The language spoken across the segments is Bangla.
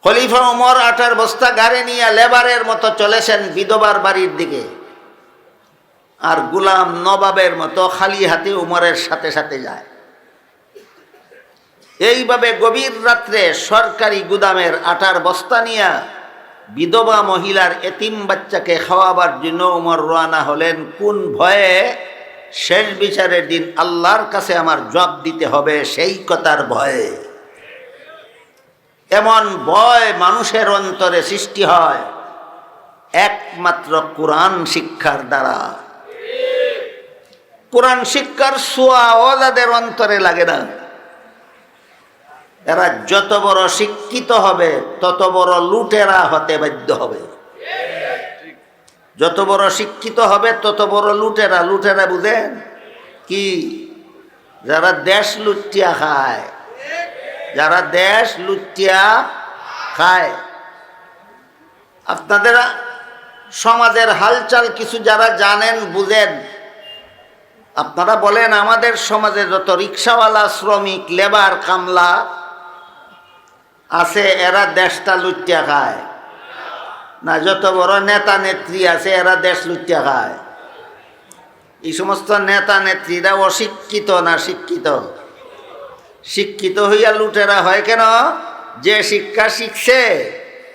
খলিফা ওমর আটার বস্তা গাড়ি নিয়ে লেবারের মতো চলেছেন বিধবার বাড়ির দিকে, আর গুলাম নবাবের মতো খালি হাতে উমরের সাথে সাথে যায়। এইভাবে গভীর রাত্রে সরকারি গুদামের আটার বস্তা নিয়ে বিধবা মহিলার এতিম বাচ্চাকে খাওয়াবার জন্য উমর রওনা হলেন। কোন ভয়ে? শেষ বিচারের দিন আল্লাহর কাছে আমার জবাব দিতে হবে, সেই কথার ভয়ে। এমন ভয় মানুষের অন্তরে সৃষ্টি হয় একমাত্র কোরআন শিক্ষার দ্বারা। কোরআন শিক্ষার ছোঁয়াও যাদের অন্তরে লাগে না, এরা যত বড় শিক্ষিত হবে তত বড় লুটেরা হতে বাধ্য হবে। যত বড় শিক্ষিত হবে তত বড় লুটেরা। লুটেরা বুঝেন কি? যারা দেশ লুটিয়া খায়, যারা দেশ লুটিয়া খায়। আপনাদের সমাজের হালচাল কিছু যারা জানেন বুঝেন, আপনারা বলেন আমাদের সমাজে যত রিক্সাওয়ালা, শ্রমিক, লেবার, কামলা আছে এরা দেশটা লুটিয়া খায় না? যত বড় নেতা নেত্রী আছে এরা দেশ লুটিয়া খায়? এই সমস্ত নেতা নেত্রীরা অশিক্ষিত না শিক্ষিত? শিক্ষিত হইয়া লুটেরা হয় কেন? যে শিক্ষা শিখছে,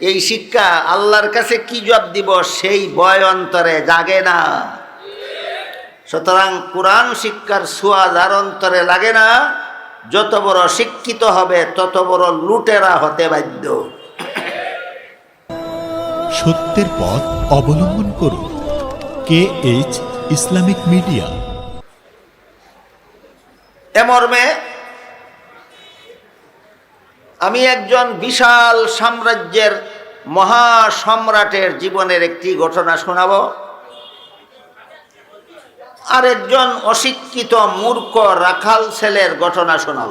এই শিক্ষা আল্লাহর কাছে কি জবাব দিব সেই ভয় অন্তরে জাগে না। সুতরাং কোরআন শিক্ষার ছোঁয়া যার অন্তরে লাগে না, যত বড় শিক্ষিত হবে তত বড় লুটেরা হতে বাধ্য। সত্যের পথ অবলম্বন করুন। KH Islamic media. এ মর্মে আমি একজন বিশাল সাম্রাজ্যের মহাসম্রাটের জীবনের একটি ঘটনা শোনাব, আর একজন অশিক্ষিত মূর্খ রাখাল ছেলের ঘটনা শোনাব,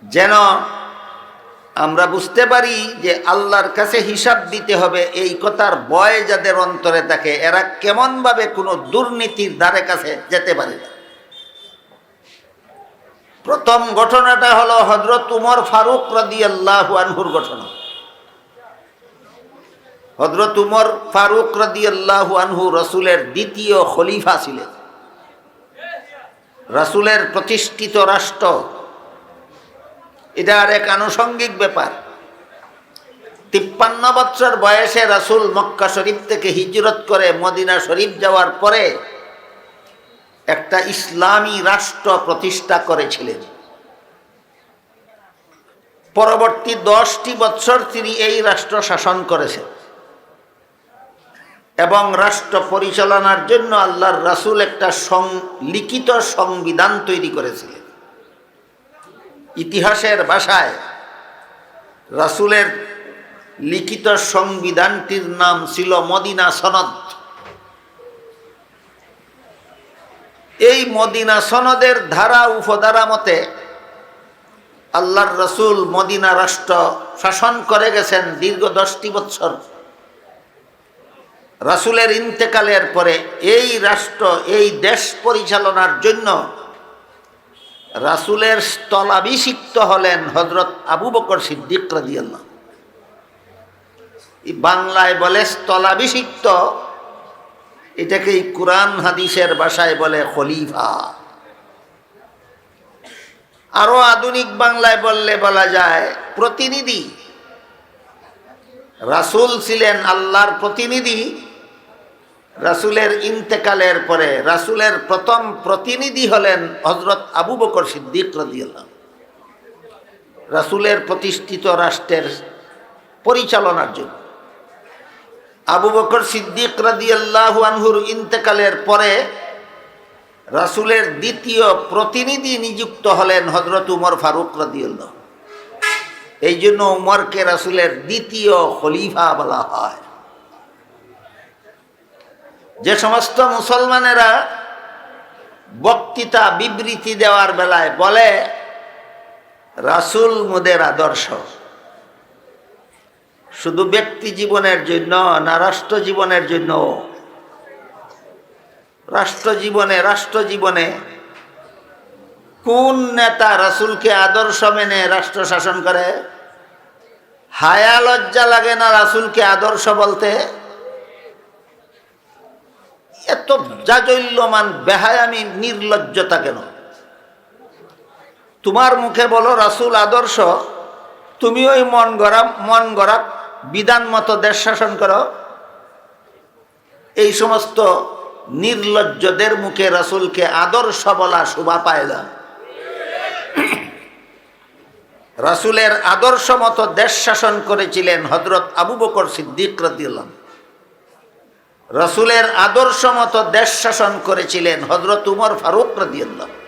যেন আমরা বুঝতে পারি যে আল্লাহর কাছে হিসাব দিতে হবে। এই কথার ভয় যাদের অন্তরে থাকে এরা কেমনভাবে কোনো দুর্নীতির ধারে কাছে যেতে পারে না। প্রথম ঘটনাটা হলো হযরত উমর ফারুক রাদিয়াল্লাহু আনহুর ঘটনা। হযরত উমর ফারুক রাদিয়াল্লাহু আনহু রাসূলের দ্বিতীয় খলিফা ছিলেন। রাসূলের প্রতিষ্ঠিত রাষ্ট্র, এটা আর এক আনুষঙ্গিক ব্যাপার। 53 বছর বয়সে রাসূল মক্কা শরীফ থেকে হিজরত করে মদিনা শরীফ যাওয়ার পরে একটা ইসলামী রাষ্ট্র প্রতিষ্ঠা করেছিলেন। পরবর্তী 10টি বছর তিনি এই রাষ্ট্র শাসন করেছেন এবং রাষ্ট্র পরিচালনার জন্য আল্লাহর রাসূল একটা লিখিত সংবিধান তৈরি করেছিলেন। ইতিহাসের ভাষায় রাসূলের লিখিত সংবিধানটির নাম ছিল মদিনা সনদ। এই মদিনা সনদের ধারা উপধারা মতে আল্লাহর রাসূল মদিনা রাষ্ট্র শাসন করে গেছেন দীর্ঘ 10টি বছর। রাসূলের ইন্তেকালের পরে এই রাষ্ট্র, এই দেশ পরিচালনার জন্য রাসূলের স্থলাভিষিক্ত হলেন হযরত আবু বকর সিদ্দিক রাদিয়াল্লাহু। এই বাংলায় বলে স্থলাভিষিক্ত, এটাকে এই কোরআন হাদিসের ভাষায় বলে খলিফা। আরো আধুনিক বাংলায় বললে বলা যায় প্রতিনিধি। রাসূল ছিলেন আল্লাহর প্রতিনিধি। রাসূলের ইন্তেকালের পরে রাসূলের প্রথম প্রতিনিধি হলেন হযরত আবু বকর সিদ্দিক রাদিয়াল্লাহু। রাসূলের প্রতিষ্ঠিত রাষ্ট্রের পরিচালনার জন্য আবু বকর সিদ্দিক রাদিয়াল্লাহু আনহুর ইন্তেকালের পরে রাসূলের দ্বিতীয় প্রতিনিধি নিযুক্ত হলেন হযরত উমর ফারুক রাদিয়াল্লাহু। এই জন্য উমরকে রাসূলের দ্বিতীয় খলিফা বলা হয়। যে সমস্ত মুসলমানেরা বক্তৃতা বিবৃতি দেওয়ার বেলায় বলে রাসূল মোদের আদর্শ, শুধু ব্যক্তি জীবনের জন্য না, রাষ্ট্র জীবনের জন্য। রাষ্ট্র জীবনে কোন নেতা রাসূলকে আদর্শ মেনে রাষ্ট্র শাসন করে? হায়া লজ্জা লাগে না রাসূলকে আদর্শ বলতে? এত জাজল্যমান বেহায়ামি নির্লজ্জতা কেন? তোমার মুখে বলো রাসূল আদর্শ, তুমি ওই মন গড়া বিধান মতো দেশ শাসন করো। এই সমস্ত নির্লজ্জদের মুখে রাসূলকে আদর্শ বলা শোভা পায় না। রাসূলের আদর্শ মতো দেশ শাসন করেছিলেন হযরত আবু বকর সিদ্দিক রাদিয়াল্লাহু আনহু। রাসূলের আদর্শ মতো দেশ শাসন করেছিলেন হযরত উমর ফারুক রাদিয়াল্লাহু আনহু।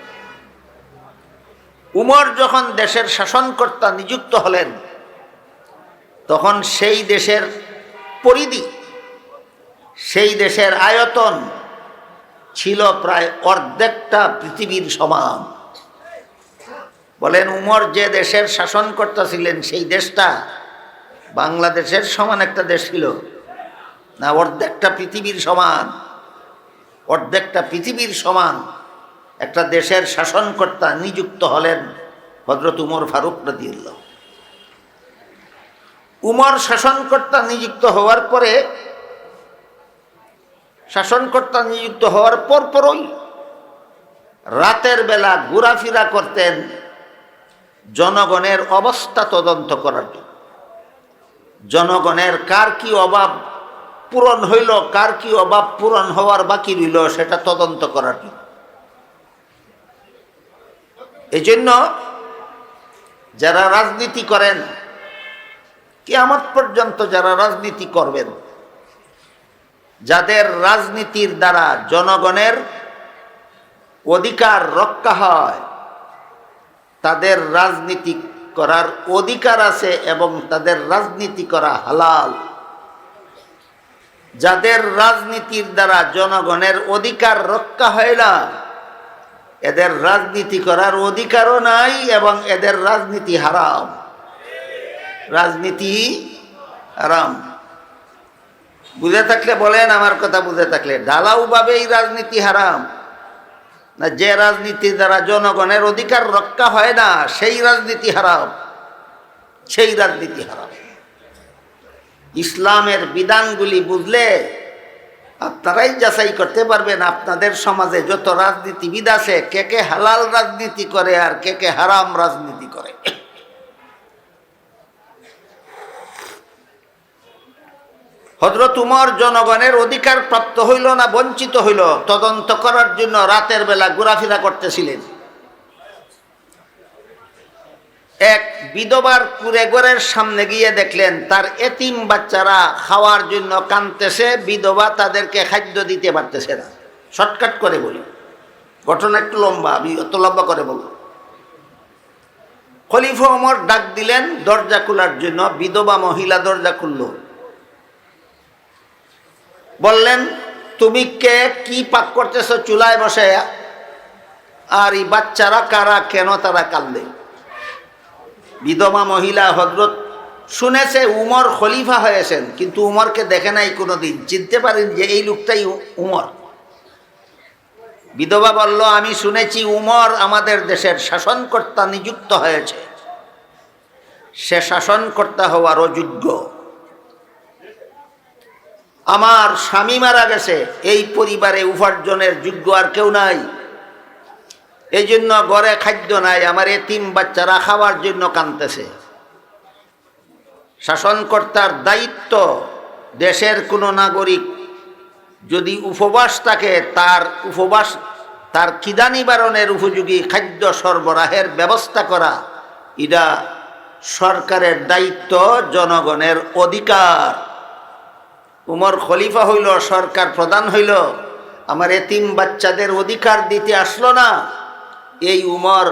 উমর যখন দেশের শাসনকর্তা নিযুক্ত হলেন, তখন সেই দেশের পরিধি, সেই দেশের আয়তন ছিল প্রায় অর্ধেকটা পৃথিবীর সমান। বলেন, উমর যে দেশের শাসনকর্তা ছিলেন সেই দেশটা বাংলাদেশের সমান একটা দেশ ছিল না? অর্ধেকটা পৃথিবীর সমান, অর্ধেকটা পৃথিবীর সমান একটা দেশের শাসনকর্তা নিযুক্ত হলেন হযরত উমর ফারুক রাদিয়াল্লাহু আনহু। উমর শাসনকর্তা নিযুক্ত হওয়ার পরে, শাসনকর্তা নিযুক্ত হওয়ার পরপরই রাতের বেলা ঘোরাফেরা করতেন জনগণের অবস্থা তদন্ত করার জন্য। জনগণের কার কি অভাব পূরণ হইল, কার কি অভাব পূরণ হওয়ার বাকি রইল, সেটা তদন্ত করার জন্য। এই জন্য যারা রাজনীতি করেন, কিয়ামত পর্যন্ত যারা রাজনীতি করবেন, যাদের রাজনীতির দ্বারা জনগণের অধিকার রক্ষা হয়, তাদের রাজনীতি করার অধিকার আছে এবং তাদের রাজনীতি করা হালাল। যাদের রাজনীতির দ্বারা জনগণের অধিকার রক্ষা হয় না, এদের রাজনীতি করার অধিকারও নাই এবং এদের রাজনীতি হারাম। রাজনীতি হারাম। বুঝে থাকলে বলেন, আমার কথা বুঝে থাকলে, ঢালাওভাবেই রাজনীতি হারাম না যে রাজনীতির দ্বারা জনগণের অধিকার রক্ষা হয় না সেই রাজনীতি হারাম? সেই রাজনীতি হারাম। ইসলামের বিধানগুলি বুঝলে আপনারাই যাচাই করতে পারবেন আপনাদের সমাজে যত রাজনীতিবিদ আছে কে কে হালাল রাজনীতি করে আর কে কে হারাম রাজনীতি করে। হযরত উমর জনগণের অধিকার প্রাপ্ত হইল না বঞ্চিত হইল তদন্ত করার জন্য রাতের বেলা ঘোরাফেরা করতেছিলেন। এক বিধবার কুঁড়েঘরের সামনে গিয়ে দেখলেন তার এতিম বাচ্চারা খাওয়ার জন্য কাঁদতেছে, বিধবা তাদেরকে খাদ্য দিতে পারতেছে না। শর্টকাট করে বলি, ঘটনা একটু লম্বা, আমি অত লম্বা করে বলব। খলিফা ওমর ডাক দিলেন দরজা খোলার জন্য। বিধবা মহিলা দরজা খুলল। বললেন, তুমি কে, কি পাক করতেছো চুলায় বসে, আর এই বাচ্চারা কারা, কেন তারা কাঁদে? বিধবা মহিলা হযরত শুনেছে উমর খলিফা হয়েছেন, কিন্তু উমরকে দেখে নাই কোনোদিন, চিনতে পারেন যে এই লোকটাই উমর। বিধবা বলল, আমি শুনেছি উমর আমাদের দেশের শাসনকর্তা নিযুক্ত হয়েছে, সে শাসনকর্তা হওয়ার অযোগ্য। আমার স্বামী মারা গেছে, এই পরিবারে উপার্জনের যোগ্য আর কেউ নাই, এই জন্য ঘরে খাদ্য নাই, আমার এতিম বাচ্চারা খাওয়ার জন্য কাঁদতেছে। শাসনকর্তার দায়িত্ব দেশের কোনো নাগরিক যদি উপবাস থাকে তার খিদা নিবারণের উপযোগী খাদ্য সরবরাহের ব্যবস্থা করা, এটা সরকারের দায়িত্ব, জনগণের অধিকার। উমর খলিফা হইল, সরকার প্রধান হইল, আমার এতিম বাচ্চাদের অধিকার দিতে আসলো না, এই উমর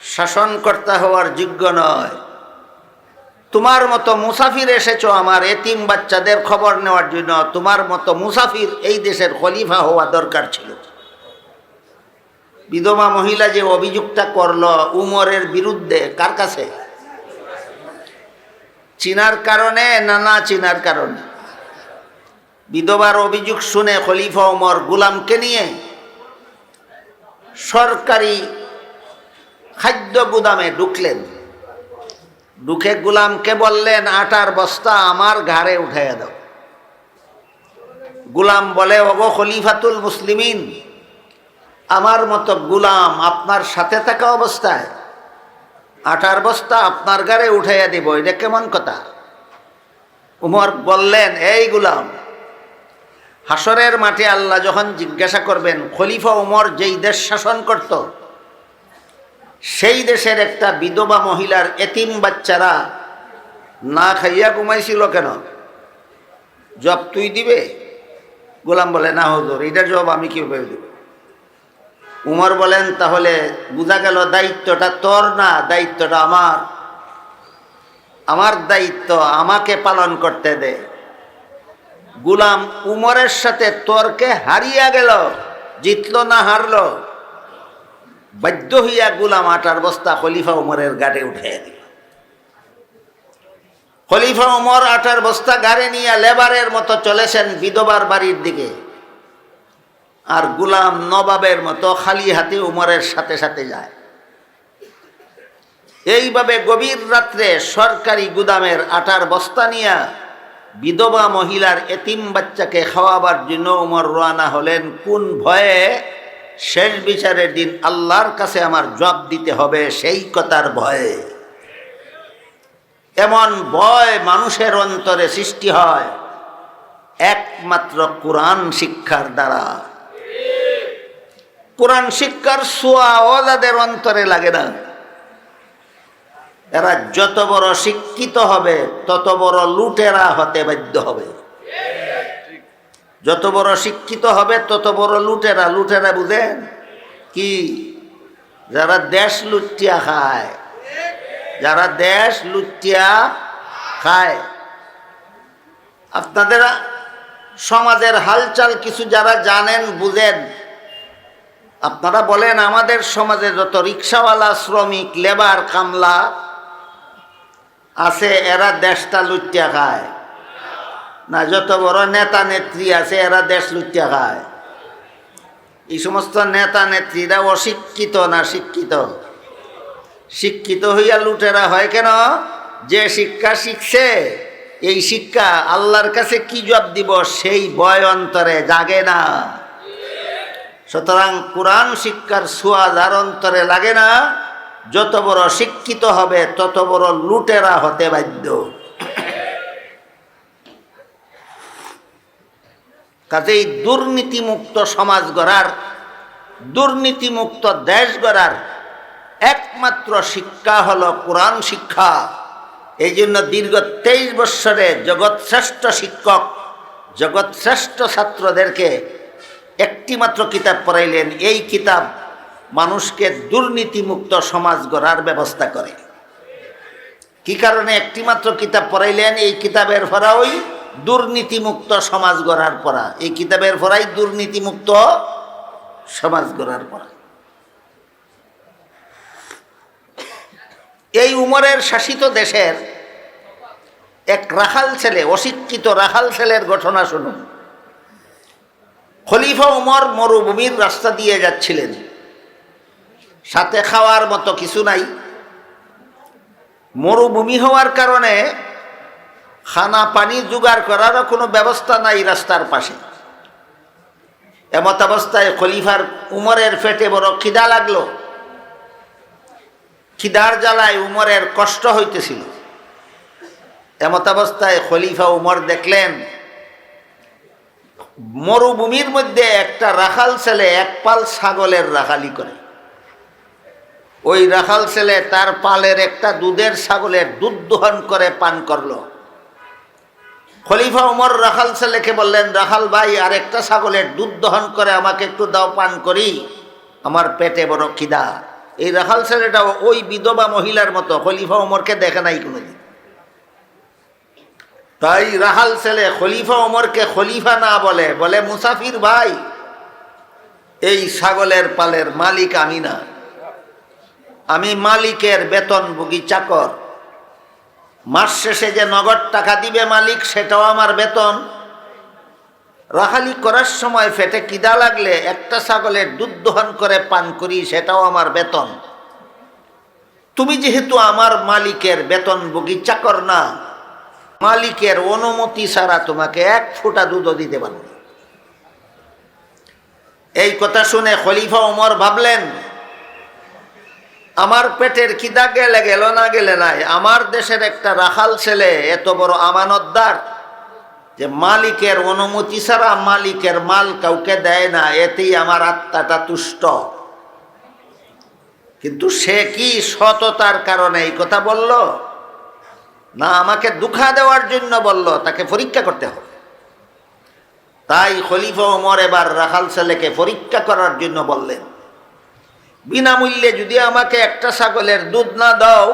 শাসনকর্তা হওয়ার যোগ্য নয়। তোমার মতো মুসাফির এসেছো আমার এতিম বাচ্চাদের খবর নেওয়ার জন্য, তোমার মতো মুসাফির এই দেশের খলিফা হওয়া দরকার ছিল। বিধবা মহিলা যে অভিযোগটা করলো উমরের বিরুদ্ধে, কার কাছে? চিনার কারণে না না চিনার কারণে? বিধবার অভিযোগ শুনে খলিফা ওমর গোলামকে নিয়ে সরকারি খাদ্য গুদামে ঢুকলেন। ঢুকে গোলামকে বললেন, আটার বস্তা আমার ঘাড়ে উঠাইয়া দাও। গোলাম বলে, ওগো খলিফাতুল মুসলিমিন, আমার মতো গোলাম আপনার সাথে থাকা অবস্থায় আটার বস্তা আপনার ঘাড়ে উঠাইয়া দিব, এটা কেমন কথা? উমর বললেন, এই গোলাম, হাসরের মাঠে আল্লাহ যখন জিজ্ঞাসা করবেন খলিফা উমর যেই দেশ শাসন করত, সেই দেশের একটা বিধবা মহিলার এতিম বাচ্চারা না খাইয়া ঘুমাইছিল কেন, জব তুই দিবে? গোলাম বলে, না হুজুর, এটার জব আমি কিভাবে দেব? উমর বলেন, তাহলে বোঝা গেল দায়িত্বটা তোর না, দায়িত্বটা আমার। আমার দায়িত্ব আমাকে পালন করতে দে। গোলাম উমরের সাথে তর্কে হারিয়া গেল, জিতল না হারলো, বাধ্য হইয়া গোলাম আটার বস্তা খলিফা উমরের গাড়ে উঠাইয়া দিল। খলিফা উমর আটার বস্তা গাড়ে নিয়ে লেবারের মতো চলেছেন বিধবার বাড়ির দিকে, আর গোলাম নবাবের মতো খালি হাতে উমরের সাথে সাথে যায়। এইভাবে গভীর রাত্রে সরকারি গুদামের আটার বস্তা নিয়ে বিধবা মহিলার এতিম বাচ্চাকে খাওয়াবার জন্য উমর রওনা হলেন। কোন ভয়ে? শেষ বিচারের দিন আল্লাহর কাছে আমার জবাব দিতে হবে, সেই কথার ভয়ে। এমন ভয় মানুষের অন্তরে সৃষ্টি হয় একমাত্র কোরআন শিক্ষার দ্বারা। কোরআন শিক্ষার ছোঁয়াও যাদের অন্তরে লাগে না, এরা যত বড় শিক্ষিত হবে তত বড় লুটেরা হতে বাধ্য হবে। যত বড় শিক্ষিত হবে তত বড় লুটেরা। লুটেরা বুঝেন কি? যারা দেশ লুটিয়া খায়, যারা দেশ লুটিয়া খায়। আপনাদের সমাজের হালচাল কিছু যারা জানেন বুঝেন, আপনারা বলেন আমাদের সমাজে যত রিক্সাওয়ালা, শ্রমিক, লেবার, কামলা আছে এরা দেশটা লুটিয়া খায় না? যত বড় নেতা নেত্রী আছে এরা দেশ লুটিয়া খায়? এই সমস্ত নেতা নেত্রীরা অশিক্ষিত না শিক্ষিত? শিক্ষিত হইয়া লুটেরা হয় কেন? যে শিক্ষা শিখছে, এই শিক্ষা আল্লাহর কাছে কি জবাব দিব সেই ভয় অন্তরে জাগে না। সুতরাং কোরআন শিক্ষার ছোঁয়া যার অন্তরে লাগে না, যত বড় শিক্ষিত হবে তত বড় লুটেরা হতে বাধ্য। কাজেই দুর্নীতিমুক্ত সমাজ গড়ার, দুর্নীতিমুক্ত দেশ গড়ার একমাত্র শিক্ষা হলো কোরআন শিক্ষা। এই জন্য দীর্ঘ 23 বৎসরে জগৎশ্রেষ্ঠ শিক্ষক, জগৎশ্রেষ্ঠ ছাত্রদেরকে একটি মাত্র কিতাব পড়াইলেন। এই কিতাব মানুষকে দুর্নীতিমুক্ত সমাজ গড়ার ব্যবস্থা করে। কি কারণে একটি মাত্র কিতাব পড়াইলেন? এই কিতাবের পড়াই দুর্নীতিমুক্ত সমাজ গড়ার পড়া। এই কিতাবের পড়াই দুর্নীতিমুক্ত সমাজ গড়ার পড়া। এই উমরের শাসিত দেশের এক রাখাল ছেলে, অশিক্ষিত রাখাল ছেলের ঘটনা শুনুন। খলিফা উমর মরুভূমির রাস্তা দিয়ে যাচ্ছিলেন, সাথে খাওয়ার মতো কিছু নাই। মরুভূমি হওয়ার কারণে খানা পানি জোগাড় করারও কোনো ব্যবস্থা নাই রাস্তার পাশে। এমত অবস্থায় খলিফার উমরের পেটে বড় খিদা লাগলো। খিদার জ্বালায় উমরের কষ্ট হইতেছিল। এমত অবস্থায় খলিফা উমর দেখলেন মরুভূমির মধ্যে একটা রাখাল ছেলে এক পাল ছাগলের রাখালি করে। ওই রাখাল ছেলে তার পালের একটা দুধের ছাগলের দুধ দোহন করে পান করলো। খলিফা উমর রাখাল ছেলেকে বললেন, রাখাল ভাই, আর একটা ছাগলের দুধ দহন করে আমাকে একটু দাও, পান করি, আমার পেটে বড় খিদা। এই রাখাল ছেলেটা ওই বিধবা মহিলার মতো, খলিফা উমরকে দেখে নাই কোনোদিন। তাই রাখাল ছেলে খলিফা উমরকে খলিফা না বলে, বলে মুসাফির ভাই, এই ছাগলের পালের মালিক আমি না, আমি মালিকের বেতনভোগী চাকর। মাস শেষে যে নগদ টাকা দিবে মালিক, সেটাও আমার বেতন। রাখালি করার সময় পেটে খিদা লাগলে একটা ছাগলের দুধ দহন করে পান করি, সেটাও আমার বেতন। তুমি যেহেতু আমার মালিকের বেতনভোগী চাকর না, মালিকের অনুমতি ছাড়া তোমাকে এক ফোঁটা দুধও দিতে পারবো না। এই কথা শুনে খলিফা ওমর ভাবলেন, আমার পেটের খিদা গেলে গেল না গেলে নাই, আমার দেশের একটা রাখাল ছেলে এত বড় আমানতদার যে মালিকের অনুমতি ছাড়া মালিকের মাল কাউকে দেয় না, এতেই আমার আত্মাটা তুষ্ট। কিন্তু সে কি সততার কারণে এই কথা বলল, না আমাকে দুঃখা দেওয়ার জন্য বলল? তাকে পরীক্ষা করতে হবে। তাই খলিফা ওমর এবার রাখাল ছেলেকে পরীক্ষা করার জন্য বললেন, বিনামূল্যে যদি আমাকে একটা ছাগলের দুধ না দাও,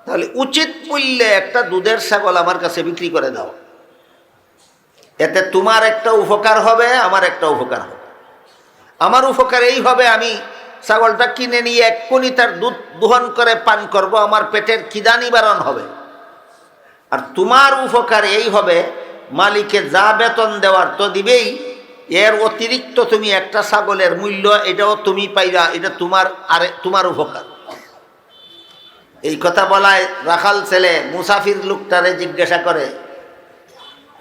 তাহলে উচিত মূল্যে একটা দুধের ছাগল আমার কাছে বিক্রি করে দাও। এতে তোমার একটা উপকার হবে, আমার একটা উপকার হবে। আমার উপকার এই হবে, আমি ছাগলটা কিনে নিয়ে এক্ষুনি তার দুধ দোহন করে পান করব, আমার পেটের খিদা নিবারণ হবে। আর তোমার উপকার এই হবে, মালিকে যা বেতন দেওয়ার তো দিবেই, এর অতিরিক্ত তুমি একটা ছাগলের মূল্য এটাও তুমি পাইবা, এটা তোমার উপকার। এই কথা বলায় রাখাল ছেলে মুসাফির লোকটারে জিজ্ঞাসা করে,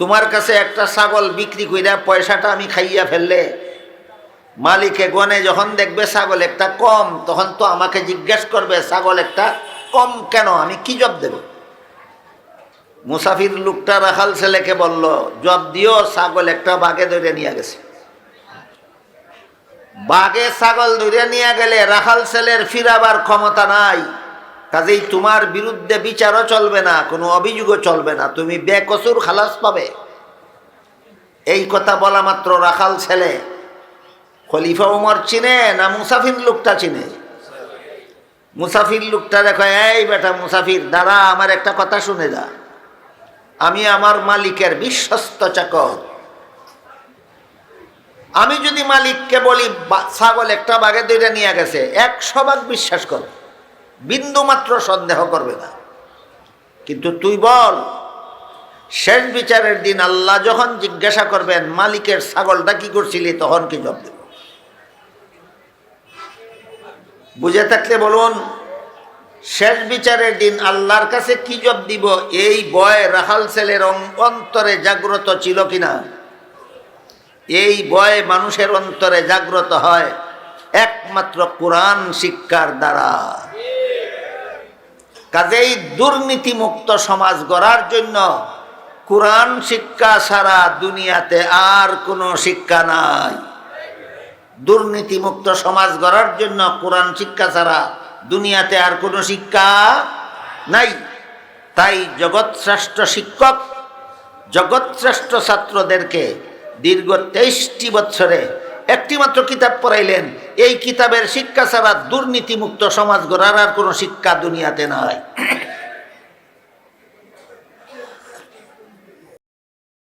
তোমার কাছে একটা ছাগল বিক্রি কইরা পয়সাটা আমি খাইয়া ফেললে, মালিকে গনে যখন দেখবে ছাগল একটা কম, তখন তো আমাকে জিজ্ঞেস করবে ছাগল একটা কম কেন, আমি কি জবাব দেব? মুসাফির লোকটা রাখাল ছেলেকে বলল, জবাব দিও, ছাগল একটা বাঘে ধরে নিয়ে গেছে। বাঘে ছাগল ধরে নিয়ে গেলে রাখাল ছেলের ফিরাবার ক্ষমতা নাই, কাজেই তোমার বিরুদ্ধে বিচারও চলবে না, কোনো অভিযোগও চলবে না, তুমি বেকসুর খালাস পাবে। এই কথা বলা মাত্র রাখাল ছেলে খলিফা ওমর চিনে না মুসাফির লোকটা চিনে? মুসাফির লোকটা দেখো, এই বেটা মুসাফির, দাঁড়া, আমার একটা কথা শুনে যা। আমি আমার মালিকের বিশ্বস্ত চাকর। আমি যদি মালিককে বলি ছাগল একটা বাঘে দুইটা নিয়ে গেছে, 100 ভাগ বিশ্বাস কর, বিন্দু মাত্র সন্দেহ করবে না। কিন্তু তুই বল, শেষ বিচারের দিন আল্লাহ যখন জিজ্ঞাসা করবেন মালিকের ছাগলটা কি করছিলি, তখন কি জবাব দেব? বুঝে থাকলে বলুন, শেষ বিচারের দিন আল্লাহর কাছে কি জবাব দিব, এই ভয় রাখাল ছেলের অন্তরে জাগ্রত ছিল কিনা? এই ভয় মানুষের অন্তরে জাগ্রত হয় একমাত্র কোরআন শিক্ষার দ্বারা। কাজেই দুর্নীতিমুক্ত সমাজ গড়ার জন্য কোরআন শিক্ষা ছাড়া দুনিয়াতে আর কোনো শিক্ষা নাই। দুর্নীতিমুক্ত সমাজ গড়ার জন্য কোরআন শিক্ষা ছাড়া দুনিয়াতে আর কোনো শিক্ষা নাই। তাই জগৎশ্রেষ্ঠ শিক্ষক জগৎশ্রেষ্ঠ ছাত্রদেরকে দীর্ঘ 23টি বছরে একটি মাত্র কিতাব পড়াইলেন। এই কিতাবের শিক্ষা ছাড়া দুর্নীতিমুক্ত সমাজ গড়ার আর কোনো শিক্ষা দুনিয়াতে নাই।